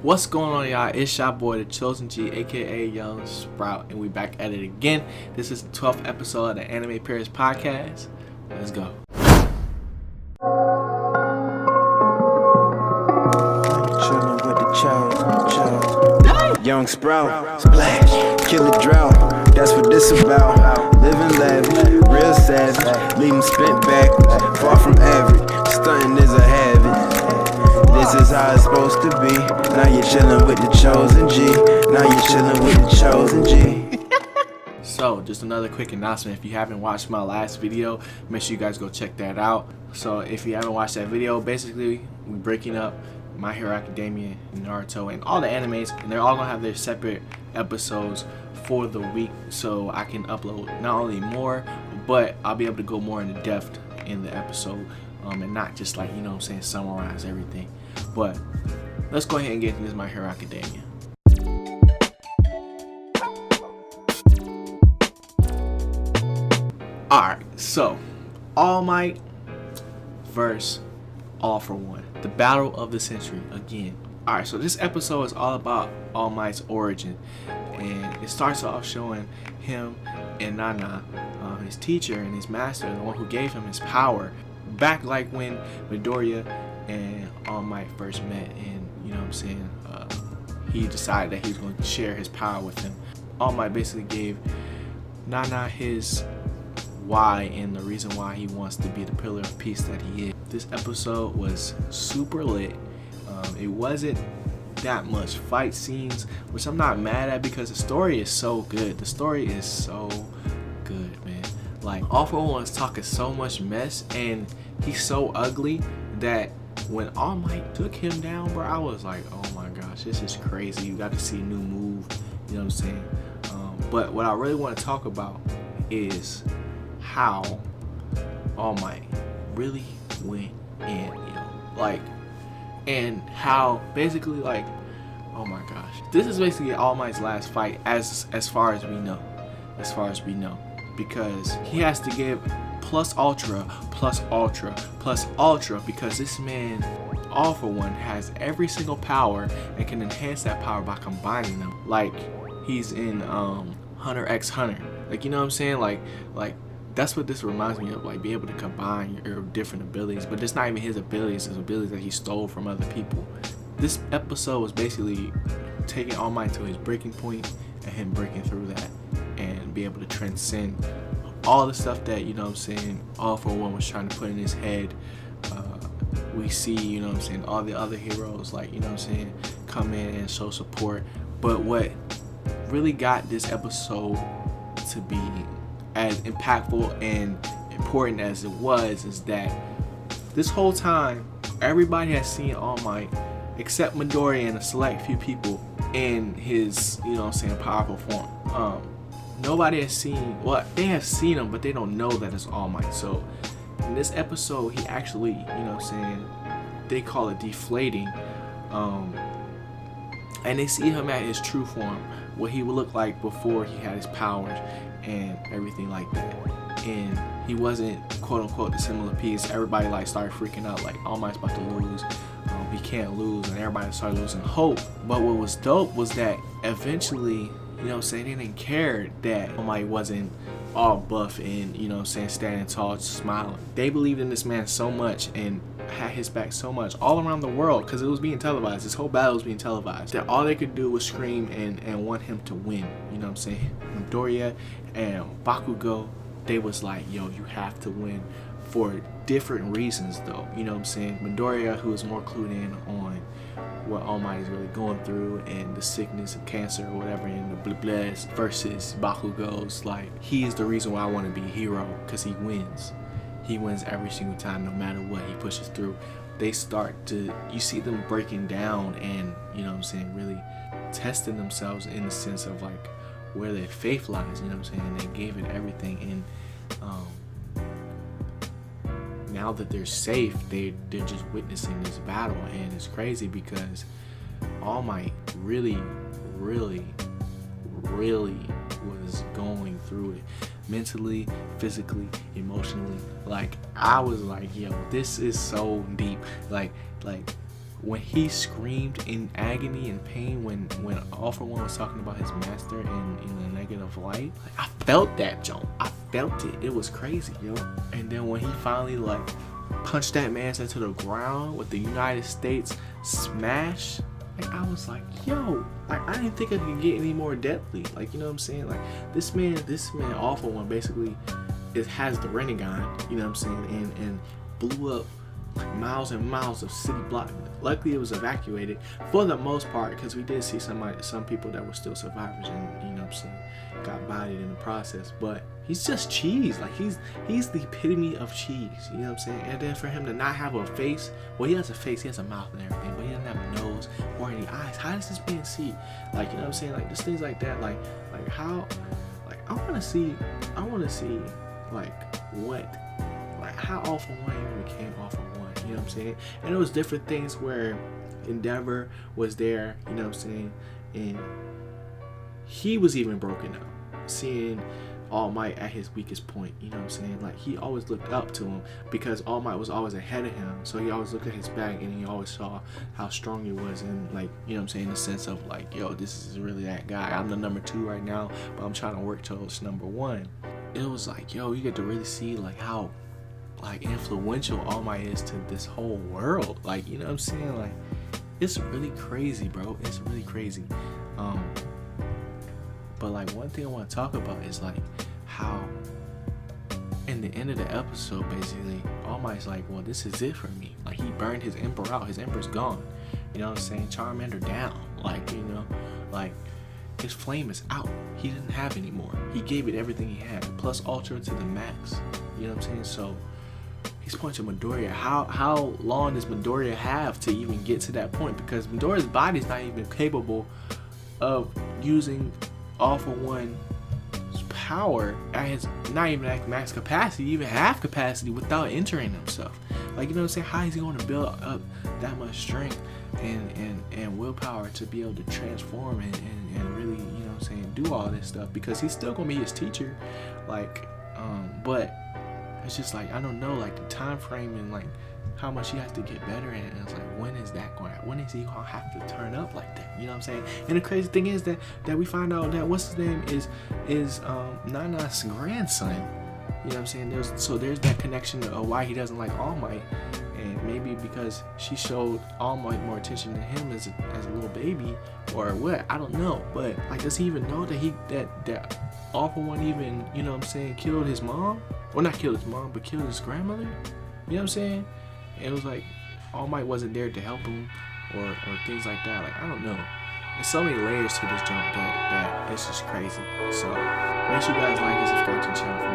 What's going on, y'all? It's your boy, the Chosen G, aka Young Sprout, and we back at it again. This is the 12th episode of the Anime Purist podcast. Let's go. Chillin' with the Chosen. Young Sprout, splash, kill a drought. That's what this about. Living lavish, real savage. Leave 'em spent back, far from average. Stunting is a habit. This is how it's supposed to be. Now you're chillin' with the Chosen G. Now you're chillin' with the Chosen G. So, just another quick announcement. If you haven't watched my last video, make sure you guys go check that out. So, if you haven't watched that video, basically, we're breaking up My Hero Academia, Naruto, and all the animes, and they're all gonna have their separate episodes for the week, so I can upload not only more, but I'll be able to go more into depth in the episode, and not just like, summarize everything. But let's go ahead and get into this My Hero Academia. Alright, so All Might versus All for One. The battle of the century again. Alright, so this episode is all about All Might's origin. And it starts off showing him and Nana, his teacher and his master, the one who gave him his power, back like when Midoriya and All Might first met, and he decided that he was going to share his power with him. All Might basically gave Nana his why and the reason why he wants to be the pillar of peace that he is. This episode was super lit. It wasn't that much fight scenes, which I'm not mad at because the story is so good. The story is so good, man. Like, All for One is talking so much mess, and he's so ugly that when All Might took him down, bro, I was like, oh my gosh, this is crazy. You got to see a new move, you know what I'm saying? But what I really want to talk about is how All Might really went in, and how basically, like, oh my gosh, this is basically All Might's last fight as far as we know, because he has to give plus ultra because this man, All for One, has every single power and can enhance that power by combining them, like he's in Hunter x Hunter, like, you know what I'm saying, like that's what this reminds me of, like, be able to combine your different abilities. But it's not even his abilities, it's abilities that he stole from other people. This episode was basically taking All Might to his breaking point and him breaking through that and be able to transcend all the stuff that, All for One was trying to put in his head. We see, all the other heroes, like, come in and show support. But what really got this episode to be as impactful and important as it was is that this whole time everybody has seen All Might except Midoriya and a select few people in his powerful form. Nobody has seen, well, they have seen him, but they don't know that it's All Might. So in this episode he actually, they call it deflating, and they see him at his true form, what he would look like before he had his powers and everything like that. And he wasn't quote unquote the similar piece. Everybody started freaking out, like, All Might's about to lose, he can't lose, and everybody started losing hope. But what was dope was that eventually, they didn't care that All Might wasn't all buff and standing tall, just smiling. They believed in this man so much and had his back so much all around the world, because it was being televised. This whole battle was being televised, that all they could do was scream and want him to win. Midoriya and Bakugo, they was like, yo, you have to win, for different reasons though. Midoriya, who is more clued in on what All Might is really going through and the sickness of cancer or whatever, and the bless, versus Bakugo's like, he is the reason why I want to be a hero, because he wins every single time, no matter what. He pushes through. They start to, you see them breaking down and really testing themselves in the sense of like where their faith lies, and they gave it everything. And now that they're safe, they're just witnessing this battle, and it's crazy because All Might really was going through it, mentally, physically, emotionally. Like, I was like, yo, this is so deep. Like when he screamed in agony and pain when All For One was talking about his master in the negative light, like, I felt that jump. I felt it. It was crazy, yo. And then when he finally like punched that man into the ground with the United States smash, like, I was like, yo, like, I didn't think it could get any more deadly. Like, you know what I'm saying? Like, this man, All For One, basically has the Renegon, you know what I'm saying, and blew up like miles and miles of city block. Luckily, it was evacuated for the most part, because we did see some people that were still survivors, and you know what I'm saying, got bodied in the process. But he's just cheese. Like, he's the epitome of cheese. You know what I'm saying? And then for him to not have a face, well, he has a face, he has a mouth and everything, but he doesn't have a nose or any eyes. How does this man see? Like, you know what I'm saying? Like, just things like that. Like how, like, I want to see, like, what, like, how All For One even became All For One. You know what I'm saying? And it was different things where Endeavor was there, you know what I'm saying, and he was even broken up, seeing All Might at his weakest point. You know what I'm saying? Like, he always looked up to him because All Might was always ahead of him, so he always looked at his back and he always saw how strong he was, and like, you know what I'm saying, in the sense of like, yo, this is really that guy. I'm the number 2 right now, but I'm trying to work towards number 1. It was like, yo, you get to really see like how like influential All Might is to this whole world. Like, you know what I'm saying? Like, it's really crazy, bro. It's really crazy. But like, one thing I want to talk about is like how in the end of the episode, basically, All Might's like, well, this is it for me. Like, he burned his emperor out. His emperor's gone. You know what I'm saying? Charmander down. Like, you know, like, his flame is out. He didn't have any more. He gave it everything he had, plus Ultra to the max. You know what I'm saying? So he's pointing to Midoriya. How long does Midoriya have to even get to that point? Because Midoriya's body is not even capable of using All For One's power at his, not even at max capacity, even half capacity, without entering himself. Like, you know what I'm saying? How is he going to build up that much strength and willpower to be able to transform and really, you know what I'm saying, do all this stuff? Because he's still going to be his teacher. Like, but it's just like, I don't know, like, the time frame and like how much he has to get better at. And it's like, when is that going to, when is he going to have to turn up like that? You know what I'm saying? And the crazy thing is that we find out that what's his name is Nana's grandson. You know what I'm saying? There's that connection of why he doesn't like All Might. And maybe because she showed All Might more attention to him as a little baby, or what, I don't know. But like, does he even know that All For One even, you know what I'm saying, killed his mom? Well, not killed his mom, but killed his grandmother? You know what I'm saying? And it was like, All Might wasn't there to help him, or things like that. Like, I don't know. There's so many layers to this jump that it's just crazy. So make sure you guys like and subscribe to the channel for